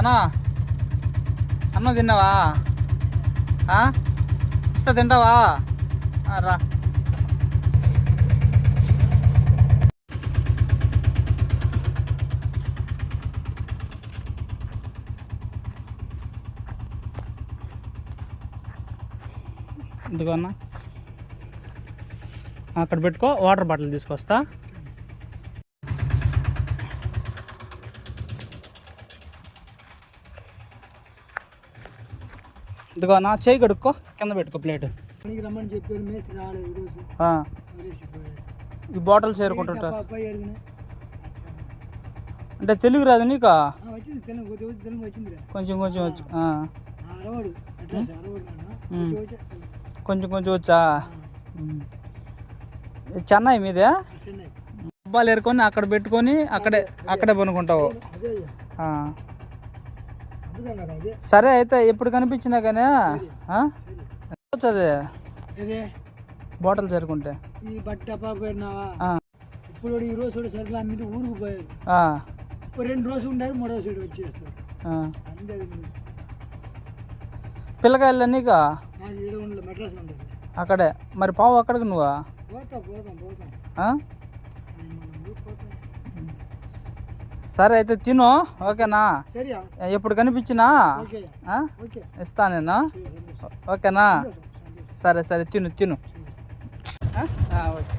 అన్నా అన్నం తిన్నావా? ఇస్తా తింటావా? రా. ఇదిగో అన్న, అక్కడ పెట్టుకో, వాటర్ బాటిల్ తీసుకొస్తా. ఇదిగో అన్న, చేయి కడుక్కో, కింద పెట్టుకో ప్లేట్. రమ్మని చెప్పారు, మేస్త్రి రాలేదు ఈరోజు. ఈ బాటిల్ చేరుకుంటుంటా అంటే తెలుగు రాదు నీకు? కొంచెం కొంచెం వచ్చు. కొంచెం కొంచెం వచ్చా? చెన్నై మీదే? డబ్బాలు ఏరుకొని అక్కడ పెట్టుకొని అక్కడే పనుకుంటావు. సరే అయితే ఎప్పుడు కనిపించినా కానీ వచ్చేది బాటిల్ చేరుకుంటే. ఈ బట్ట ఇప్పుడు ఈ రోజు సరుకులు అమ్మితే ఊరికి పోయారు. 2 రోజులు ఉండారు, 3 రోజులు వచ్చేస్తారు. పిల్లకాయలు నీకు మెడ్రాస్ ఉండదు అక్కడే. మరి పావు అక్కడికి నువ్వా? సరే అయితే తిను, ఓకేనా? ఎప్పుడు కనిపించినా ఇస్తా నేను, ఓకేనా? సరే సరే, తిను. ఓకే.